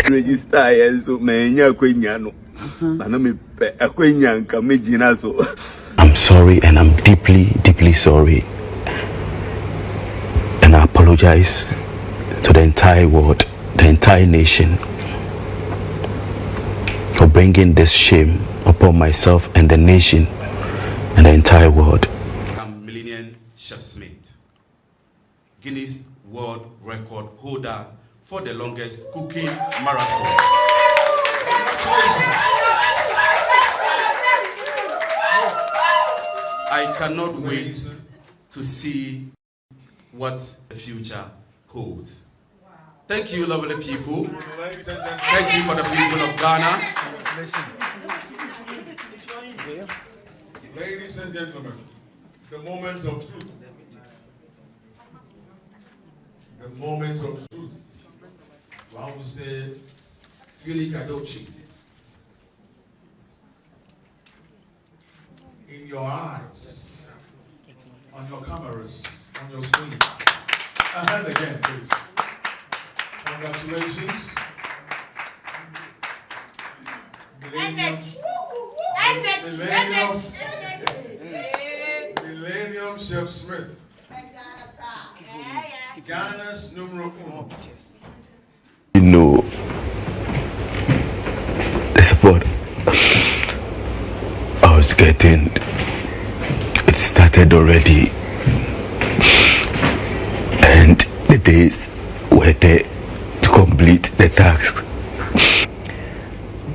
register so menya kwenya no. Ana me akwenya nka megina so. I'm sorry, and I'm deeply, deeply sorry. And I apologize to the entire world, the entire nation, for bringing this shame upon myself and the nation and the entire world. I'm Millennium Chef Smith, Guinness World Record holder for the longest cooking marathon. I cannot wait to see what the future holds. Thank you, lovely people. Thank you for the people of Ghana. Ladies and gentlemen, the moment of truth. The moment of truth. I would say, Fili Kadochi. In your eyes, on your cameras, on your screens. A hand again, please. Congratulations. Millennium Chef Smith. Ghana's numero uno. You know, the support I was getting, it started already, and the days were there to complete the task.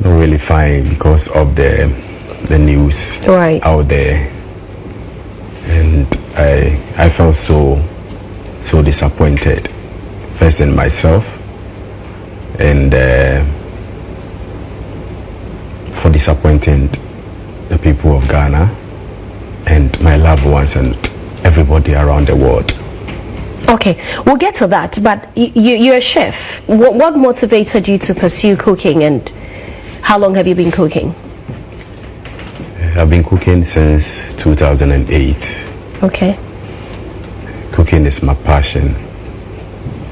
Not really fine because of the news out there, and I felt so disappointed, first in myself, and for disappointing the people of Ghana and my loved ones and everybody around the world. Okay, we'll get to that, but you're a chef. What motivated you to pursue cooking, and how long have you been cooking? I've been cooking since 2008. Okay. Cooking is my passion,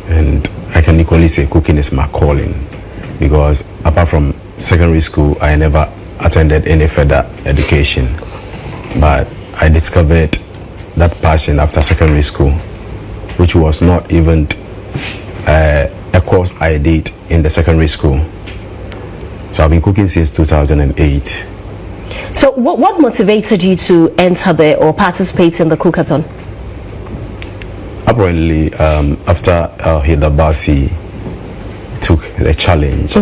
and I can equally say cooking is my calling, because apart from secondary school, I never attended any further education, but I discovered that passion after secondary school, which was not even a course I did in the secondary school. So I've been cooking since 2008. So what motivated you to enter or participate in the cookathon? Apparently, after Hilda Basi took the challenge,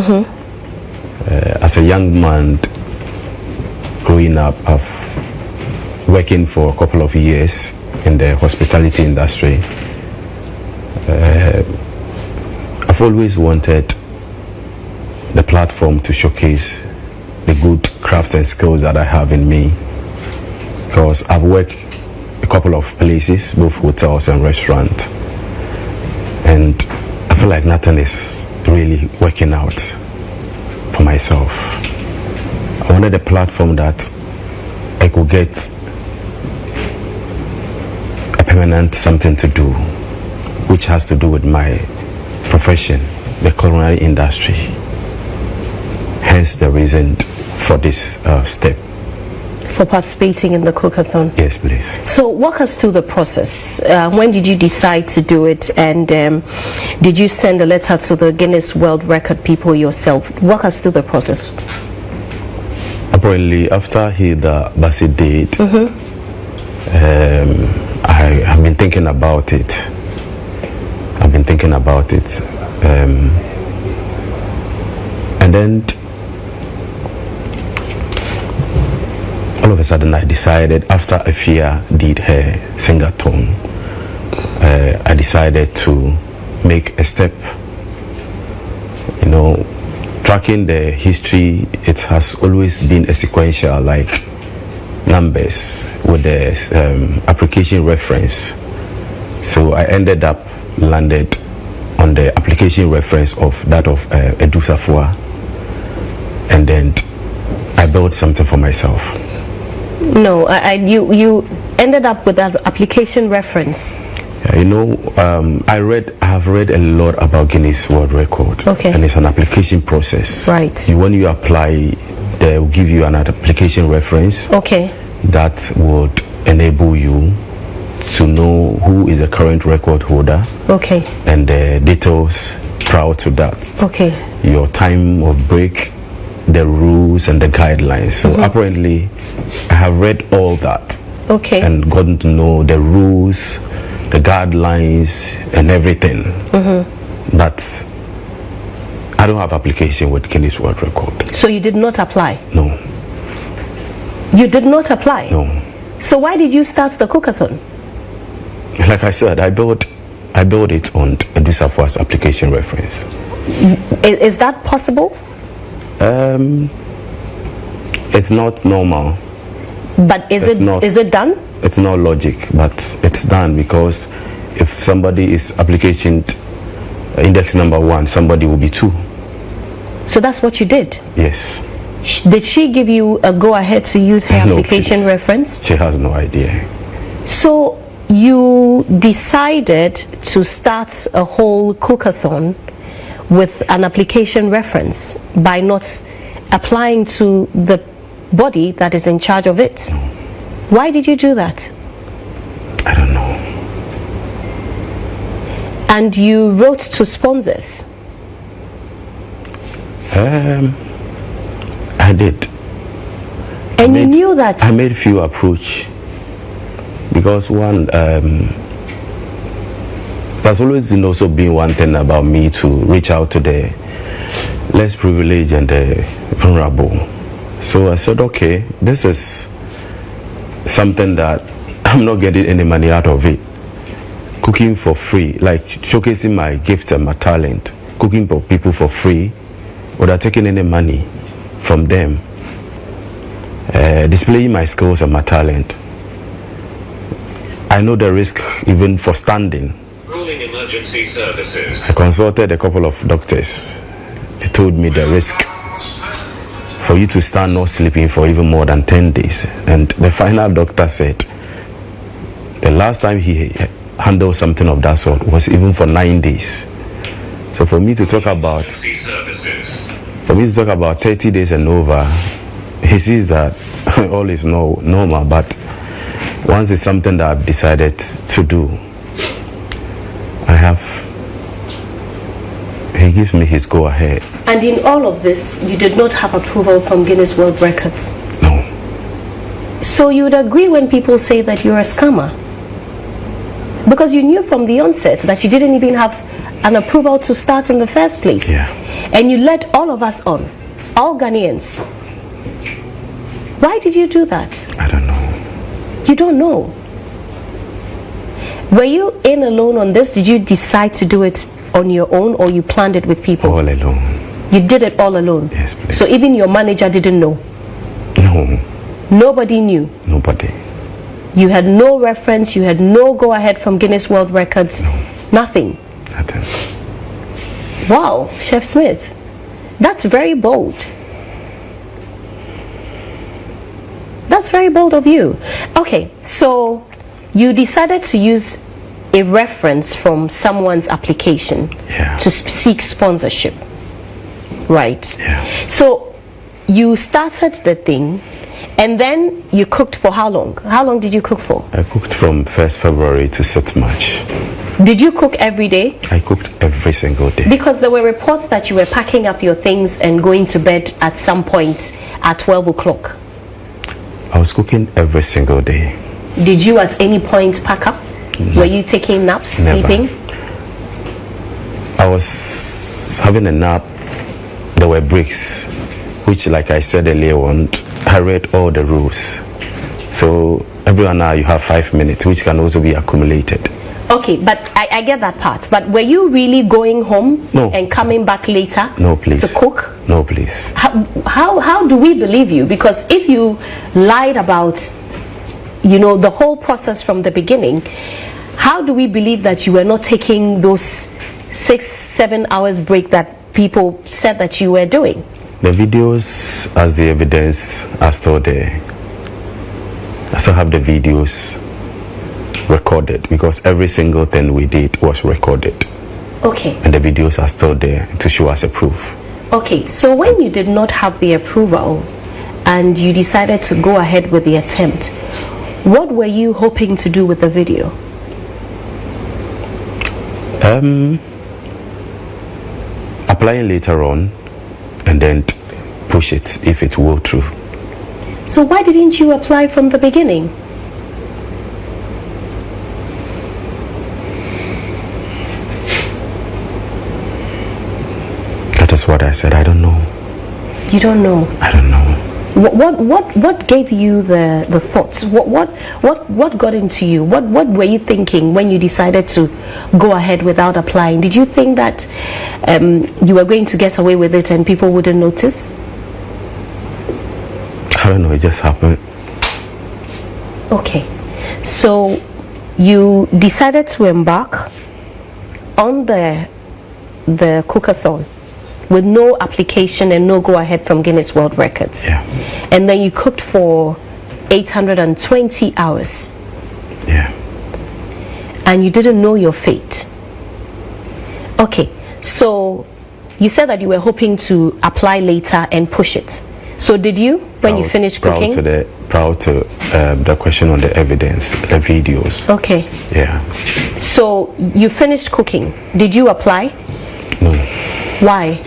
as a young man growing up, I've working for a couple of years in the hospitality industry. I've always wanted the platform to showcase the good craft and skills that I have in me, because I've worked a couple of places, both hotels and restaurants, and I feel like nothing is really working out for myself. I wanted a platform that I could get a permanent something to do, which has to do with my profession, the culinary industry. Hence the reason for this step. For participating in the cookathon? Yes, please. So walk us through the process. When did you decide to do it, and did you send a letter to the Guinness World Record people yourself? Walk us through the process. Apparently, after the Basi did, I have been thinking about it. And then all of a sudden I decided, after Afia did her sing-a-thon, I decided to make a step. You know, tracking the history, it has always been a sequential, like numbers with the application reference. So I ended up landed on the application reference of that of Edu Safua, and then I built something for myself. No, you ended up with that application reference. You know, I have read a lot about Guinness World Record. Okay. And it's an application process. Right. When you apply, they will give you an application reference. Okay. That would enable you to know who is the current record holder. Okay. And the details prior to that. Okay. Your time of break, the rules and the guidelines. So apparently, I have read all that. Okay. And gotten to know the rules, the guidelines and everything. But I don't have application with Guinness World Record. So you did not apply? No. You did not apply? No. So why did you start the cookathon? Like I said, I built it on Edusafwa's application reference. Is that possible? It's not normal. But is it done? It's not logic, but it's done because if somebody is application index number 1, somebody will be 2. So that's what you did? Yes. Did she give you a go-ahead to use her application reference? She has no idea. So you decided to start a whole cookathon with an application reference by not applying to the body that is in charge of it? No. Why did you do that? I don't know. And you wrote to sponsors? I did. And you knew that? I made few approach because one, there's always also been one thing about me to reach out to the less privileged and the vulnerable. So I said, okay, this is something that I'm not getting any money out of it. Cooking for free, like showcasing my gift and my talent, cooking for people for free without taking any money from them, displaying my skills and my talent. I know the risk even for standing. Calling emergency services. I consulted a couple of doctors. They told me the risk for you to stand not sleeping for even more than 10 days. And the final doctor said the last time he handled something of that sort was even for 9 days. So for me to talk about 30 days and over, he sees that all is normal, but once it's something that I've decided to do, he gives me his go ahead. And in all of this, you did not have approval from Guinness World Records? No. So you would agree when people say that you're a scammer? Because you knew from the onset that you didn't even have an approval to start in the first place. Yeah. And you led all of us on, all Ghanaians. Why did you do that? I don't know. You don't know? Were you in alone on this? Did you decide to do it on your own, or you planned it with people? All alone. You did it all alone? Yes, please. So even your manager didn't know? No. Nobody knew? Nobody. You had no reference, you had no go-ahead from Guinness World Records? No. Nothing? Nothing. Wow, Chef Smith, that's very bold. That's very bold of you. Okay, so you decided to use a reference from someone's application to seek sponsorship, right? Yeah. So you started the thing, and then you cooked for how long? How long did you cook for? I cooked from 1st February to 6th March. Did you cook every day? I cooked every single day. Because there were reports that you were packing up your things and going to bed at some point at 12 o'clock. I was cooking every single day. Did you at any point pack up? No. Were you taking naps, Never. sleeping? I was having a nap. There were breaks, which, like I said earlier on, I read all the rules. So every 1 hour you have 5 minutes, which can also be accumulated. Okay, but I get that part. But were you really going home and coming back later? No, please. To cook? No, please. How do we believe you? Because if you lied about, the whole process from the beginning, how do we believe that you were not taking those 6-7 hours break that people said that you were doing? The videos, as the evidence, are still there. I still have the videos recorded. recorded, because every single thing we did was recorded. Okay. And the videos are still there to show us a proof. Okay, so when you did not have the approval and you decided to go ahead with the attempt, what were you hoping to do with the video? Applying later on and then push it if it will through. So why didn't you apply from the beginning? That is what I said. I don't know. You don't know? I don't know. What gave you the thoughts? What got into you? What were you thinking when you decided to go ahead without applying? Did you think that you were going to get away with it and people wouldn't notice? I don't know, it just happened. Okay, so you decided to embark on the cookathon with no application and no go ahead from Guinness World Records. Yeah. And then you cooked for 820 hours. Yeah. And you didn't know your fate. Okay, so you said that you were hoping to apply later and push it. So did you when you finished cooking? Proud to the question on the evidence, the videos. Okay. Yeah. So you finished cooking. Did you apply? No. Why?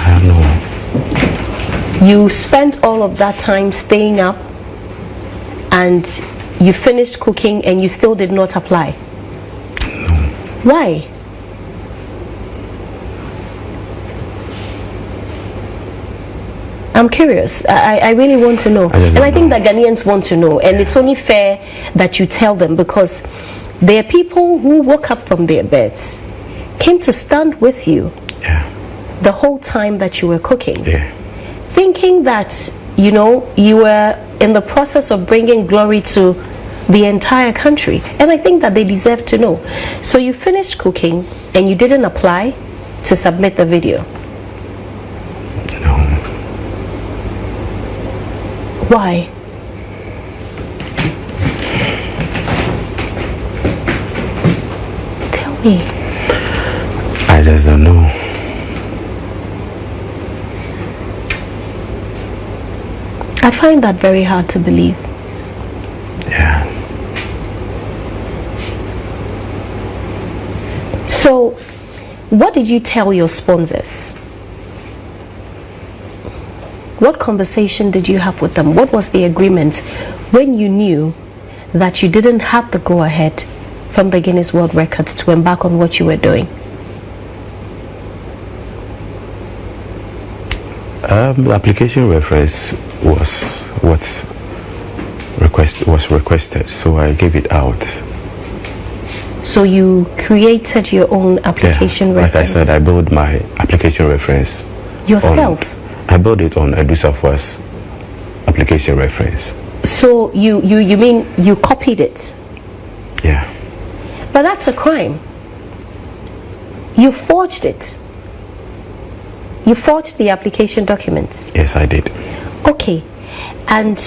I don't know. You spent all of that time staying up and you finished cooking and you still did not apply? No. Why? I'm curious. I really want to know. And I think that Ghanaians want to know. And it's only fair that you tell them, because there are people who woke up from their beds, came to stand with you the whole time that you were cooking, thinking that, you know, you were in the process of bringing glory to the entire country. And I think that they deserve to know. So you finished cooking and you didn't apply to submit the video. No. Why? Tell me. I just don't know. I find that very hard to believe. Yeah. So, what did you tell your sponsors? What conversation did you have with them? What was the agreement when you knew that you didn't have the go-ahead from the Guinness World Records to embark on what you were doing? The application reference was what was requested, so I gave it out. So you created your own application reference? Like I said, I built my application reference yourself. I built it on Edusafwa's application reference. So you mean you copied it? Yeah. But that's a crime. You forged it. You forged the application documents. Yes, I did. Okay. And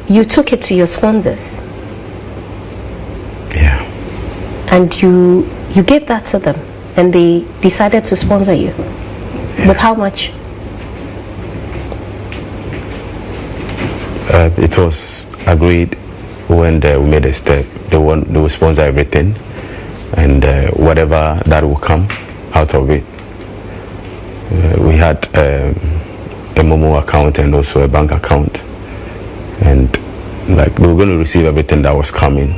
you took it to your sponsors. Yeah. And you gave that to them, and they decided to sponsor you. Yeah. With how much? It was agreed when we made a step. They will sponsor everything, and whatever that will come out of it. We had a Momo account and also a bank account, and like we were going to receive everything that was coming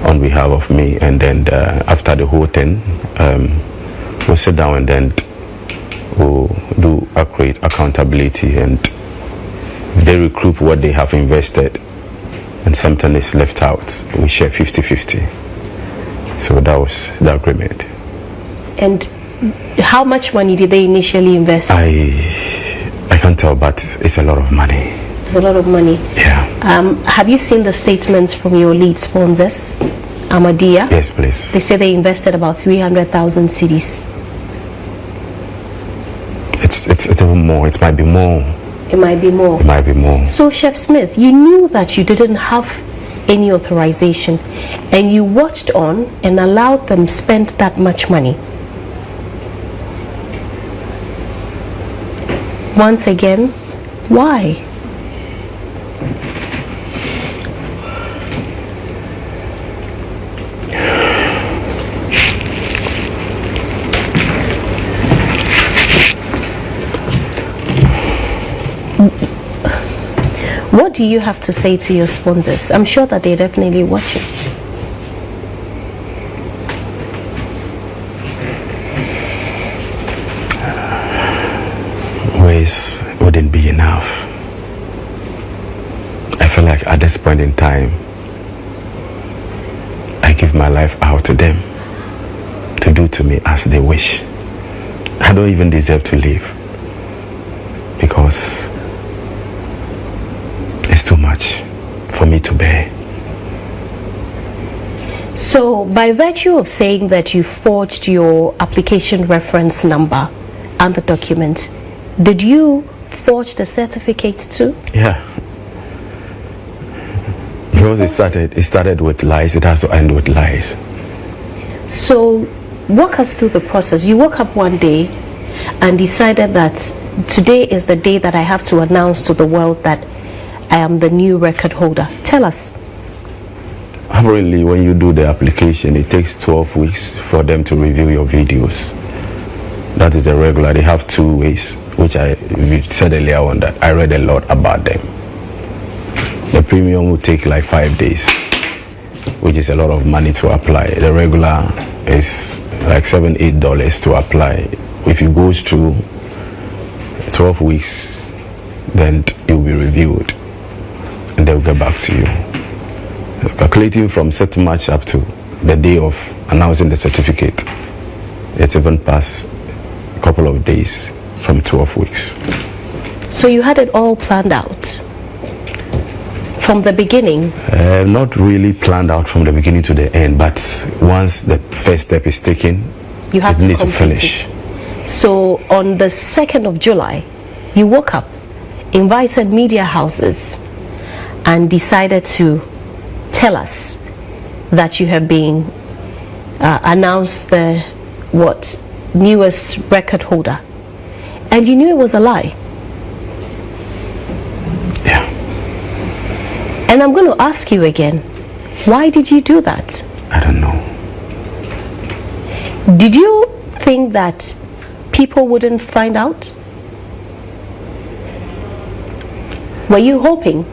on behalf of me. And then after the whole thing, we'll sit down and then we'll do accurate accountability, and they recoup what they have invested, and something is left out. We share 50-50. So that was the agreement. And how much money did they initially invest? I can't tell, but it's a lot of money. It's a lot of money. Yeah. Have you seen the statements from your lead sponsors, Ahmadiyya? Yes, please. They say they invested about 300,000 cedis. It's even more. It might be more. It might be more. It might be more. So, Chef Smith, you knew that you didn't have any authorization, and you watched on and allowed them spend that much money. Once again, why? What do you have to say to your sponsors? I'm sure that they're definitely watching. Ways wouldn't be enough. I feel like at this point in time, I give my life out to them to do to me as they wish. I don't even deserve to live because it's too much for me to bear. So, by virtue of saying that you forged your application reference number and the document, did you forge the certificate too? Yeah. Because it started with lies, it has to end with lies. So, walk us through the process. You woke up one day and decided that today is the day that I have to announce to the world that I am the new record holder. Tell us. Apparently, when you do the application, it takes 12 weeks for them to review your videos. That is the regular. They have 2 ways, which we said earlier on that I read a lot about them. The premium will take like 5 days, which is a lot of money to apply. The regular is like $7-8 to apply. If it goes through 12 weeks, then you'll be reviewed and they'll get back to you. Calculating from set match up to the day of announcing the certificate, it's even past a couple of days from 12 weeks. So you had it all planned out from the beginning? Not really planned out from the beginning to the end, but once the first step is taken, you have need to finish. So on the 2nd of July, you woke up, invited media houses, and decided to tell us that you have been announced the newest record holder, and you knew it was a lie. Yeah. And I'm going to ask you again, why did you do that? I don't know. Did you think that people wouldn't find out? Were you hoping?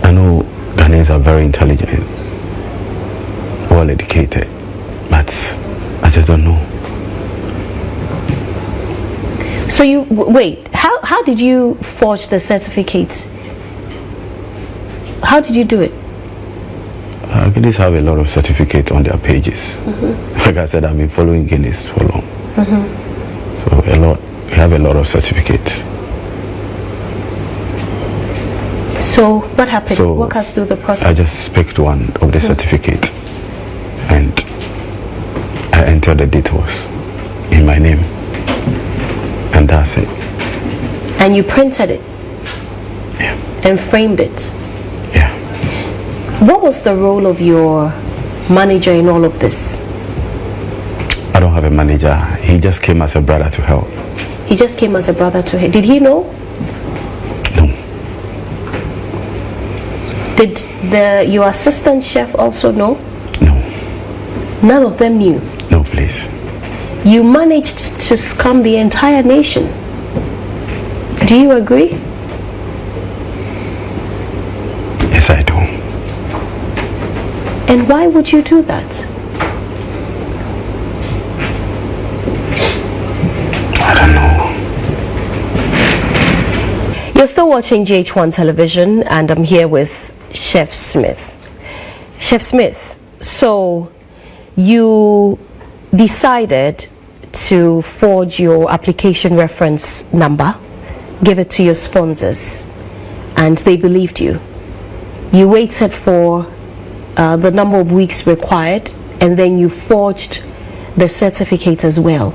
I know Ghanaians are very intelligent, well educated, but I just don't know. So you wait. How did you forge the certificates? How did you do it? Guineas have a lot of certificates on their pages. Like I said, I've been following Guineas for long. So we have a lot of certificates. So what happened? So walk us through the process. I just picked one of the certificate and I entered the details in my name, and that's it. And you printed it? Yeah. And framed it? Yeah. What was the role of your manager in all of this? I don't have a manager. He just came as a brother to help. He just came as a brother to help. Did he know? No. Did your assistant chef also know? No. None of them knew? No, please. You managed to scam the entire nation. Do you agree? Yes, I do. And why would you do that? I don't know. You're still watching GH1 television, and I'm here with Chef Smith. Chef Smith, so you decided to forge your application reference number, give it to your sponsors, and they believed you. You waited for the number of weeks required, and then you forged the certificate as well.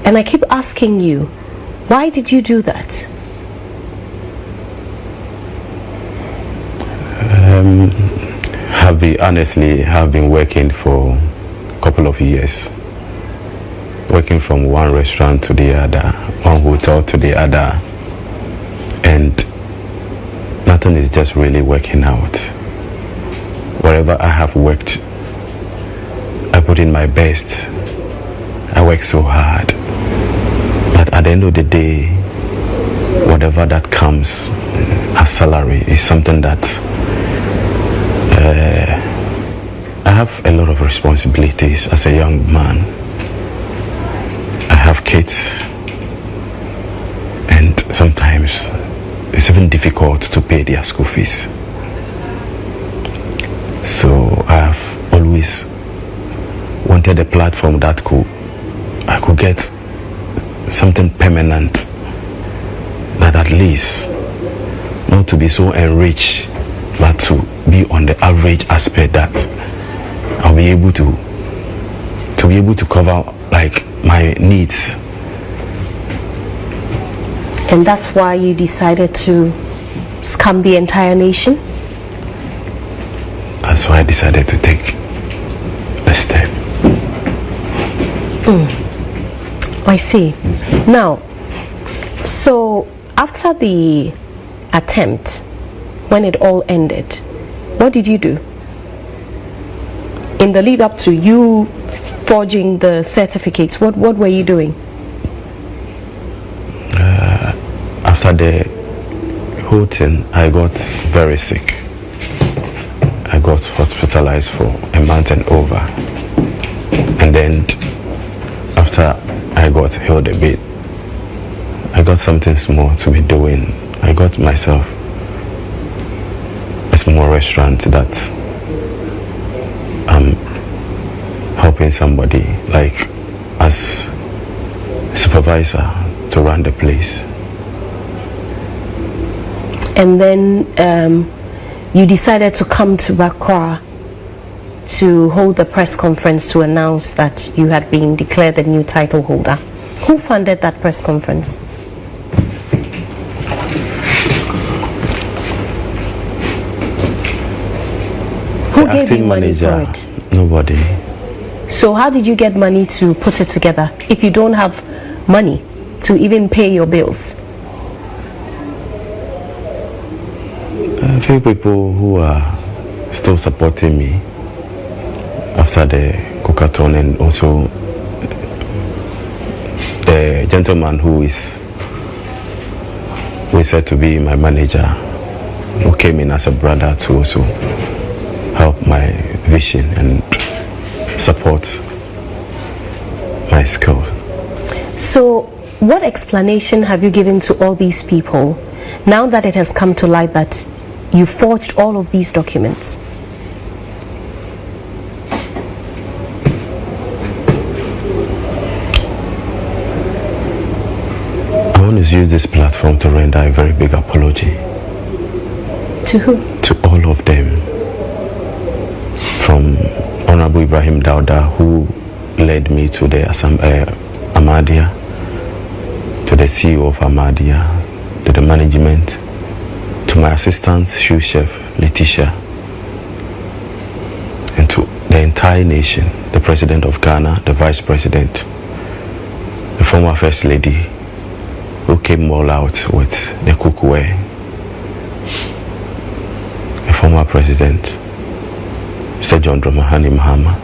And I keep asking you, Why did you do that? Have been working for a couple of years, working from one restaurant to the other, one hotel to the other, and nothing is just really working out. Wherever I have worked, I put in my best. I work so hard, but at the end of the day, whatever that comes as salary is something that I have a lot of responsibilities as a young man. I have kids, and sometimes it's even difficult to pay their school fees. So I have always wanted a platform that I could get something permanent, that at least not to be so enriched, but to be on the average aspect that I'll be able to cover like my needs. And that's why you decided to scam the entire nation? That's why I decided to take the step. I see. Now, so after the attempt, when it all ended, what did you do? In the lead up to you forging the certificates, what were you doing? After the whole thing, I got very sick. I got hospitalized for a month and over. And then after I got healed a bit, I got something small to be doing. I got myself a small restaurant that I'm helping somebody, like as supervisor, to run the place. And then you decided to come to Accra to hold the press conference to announce that you had been declared the new title holder. Who funded that press conference? Who gave you money for it? Nobody. So how did you get money to put it together if you don't have money to even pay your bills? A few people who are still supporting me after the Cocaton, and also the gentleman who is said to be my manager, who came in as a brother to also help my vision and support my skills. So what explanation have you given to all these people now that it has come to light that you forged all of these documents? I want to use this platform to render a very big apology. To who? To all of them. From Honorable Ibrahim Dauda, who led me to the Ahmadiyya, to the CEO of Ahmadiyya, to the management, to my assistant, shoe chef, Letitia, and to the entire nation, the President of Ghana, the Vice President, the former First Lady, who came all out with the cookware, the former President, Mr. John Dramani Mahama,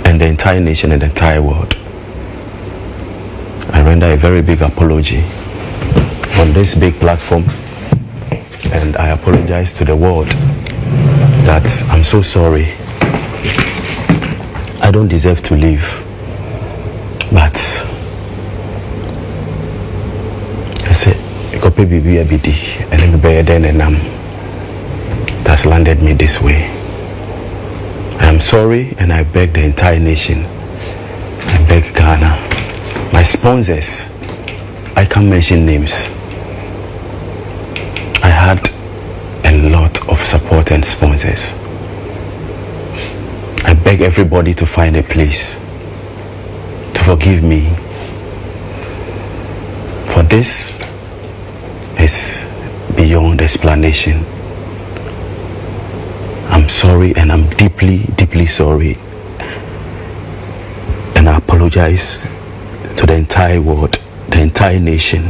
and the entire nation and the entire world. I render a very big apology on this big platform, and I apologize to the world that I'm so sorry. I don't deserve to live, but I say, that's landed me this way. I am sorry, and I beg the entire nation, I beg Ghana, my sponsors, I can't mention names. I had a lot of support and sponsors. I beg everybody to find a place to forgive me for For this is beyond explanation. I'm sorry, and I'm deeply, deeply sorry. And I apologize to the entire world, the entire nation,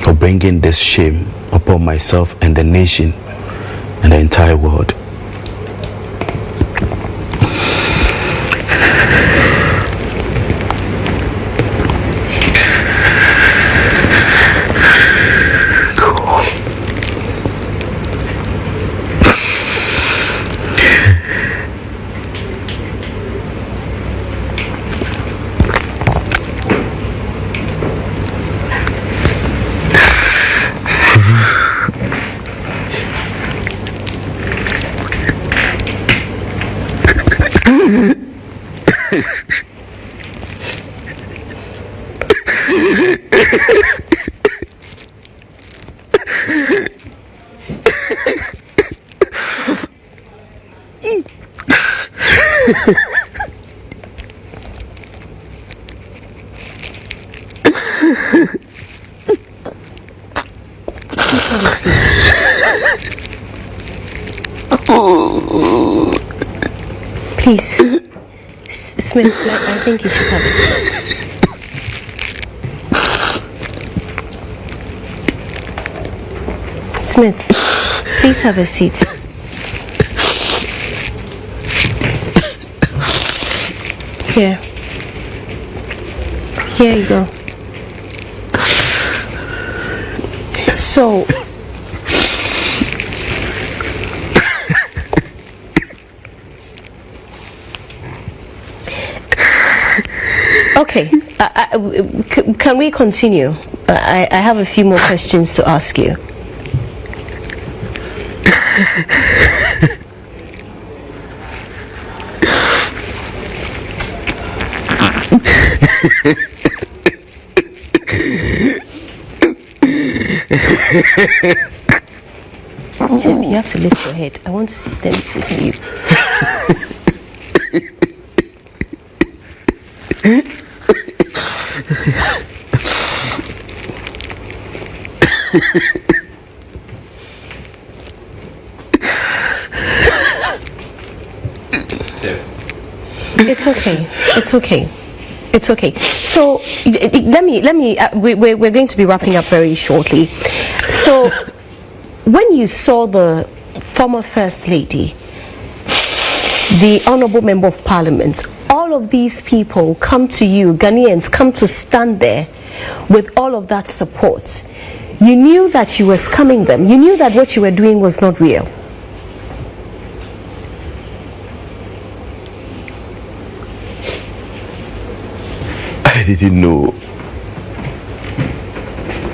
for bringing this shame upon myself and the nation and the entire world. Please, Smith, I think you should have a seat. Smith, please have a seat. Here you go. So, okay, can we continue? I have a few more questions to ask you. Jim, you have to lift your head. I want to see them see you. It's okay. It's okay. It's okay. So let me. We're going to be wrapping up very shortly. So when you saw the former First Lady, the Honourable Member of Parliament, all of these people come to you, Ghanaians come to stand there with all of that support. You knew that you were scamming them. You knew that what you were doing was not real. I didn't know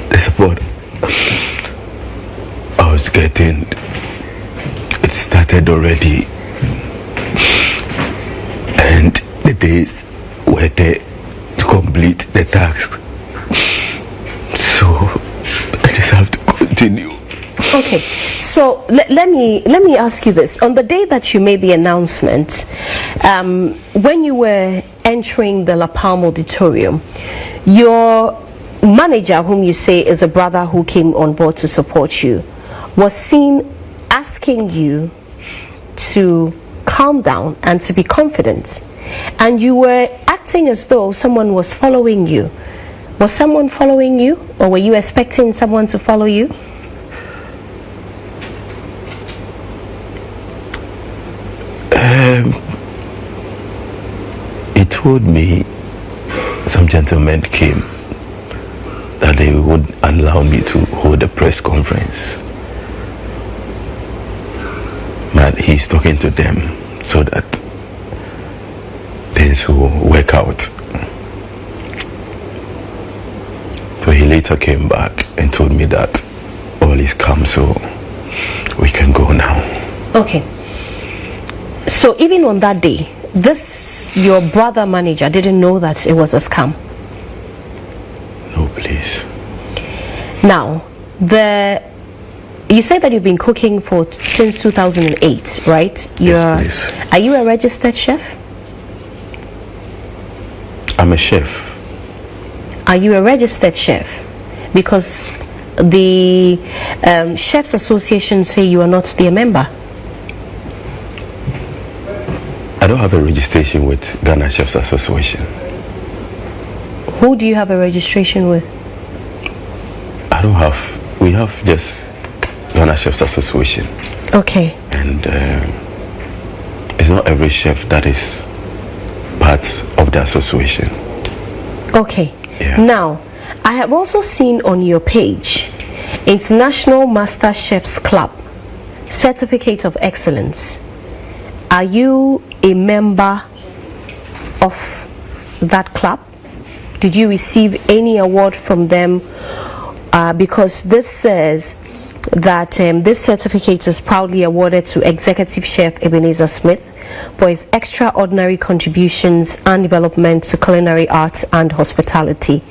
the support I was getting. It started already, and the days were there to complete the task. So I just have to continue. Okay, so let me ask you this. On the day that you made the announcement, when you were entering the La Palme auditorium, your manager, whom you say is a brother who came on board to support you, was seen asking you to calm down and to be confident, and you were acting as though someone was following you. Was someone following you, or were you expecting someone to follow you? He told me some gentlemen came that they would allow me to hold a press conference, but he's talking to them so that things will work out. So he later came back and told me that all is calm, so we can go now. Okay. So even on that day, your brother manager didn't know that it was a scam? No, please. Now, you said that you've been cooking since 2008, right? Yes, please. Are you a registered chef? I'm a chef. Are you a registered chef? Because the Chefs Association say you are not their member. I don't have a registration with Ghana Chefs Association. Who do you have a registration with? I don't have. We have just Ghana Chefs Association. Okay. And it's not every chef that is part of the association. Okay. Yeah. Now, I have also seen on your page International Master Chefs Club Certificate of Excellence. Are you a member of that club? Did you receive any award from them? Because this says that this certificate is proudly awarded to Executive Chef Ebenezer Smith for his extraordinary contributions and development to culinary arts and hospitality.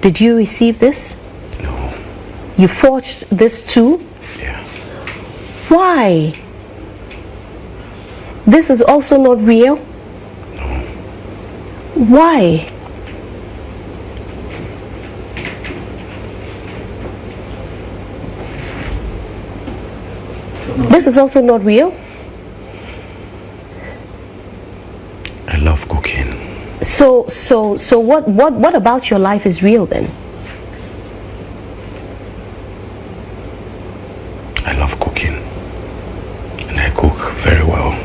Did you receive this? No. You forged this too? Yeah. Why? This is also not real? No. Why? This is also not real? I love cooking. So what about your life is real then? I love cooking. And I cook very well.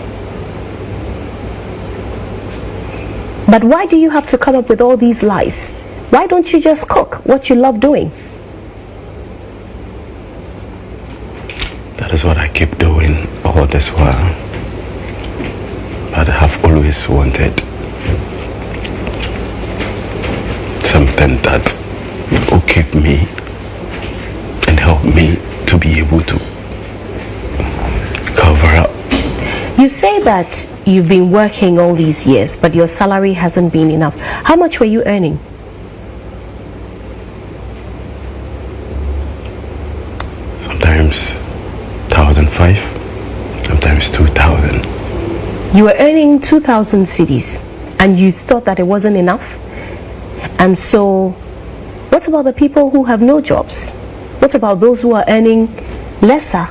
But why do you have to come up with all these lies? Why don't you just cook what you love doing? That is what I keep doing all this while. But I have always wanted something that will keep me and help me to be able to cover up. You say that you've been working all these years, but your salary hasn't been enough. How much were you earning? Sometimes 1,500, sometimes 2,000. You were earning 2,000 cedis and you thought that it wasn't enough? And so, what about the people who have no jobs? What about those who are earning lesser?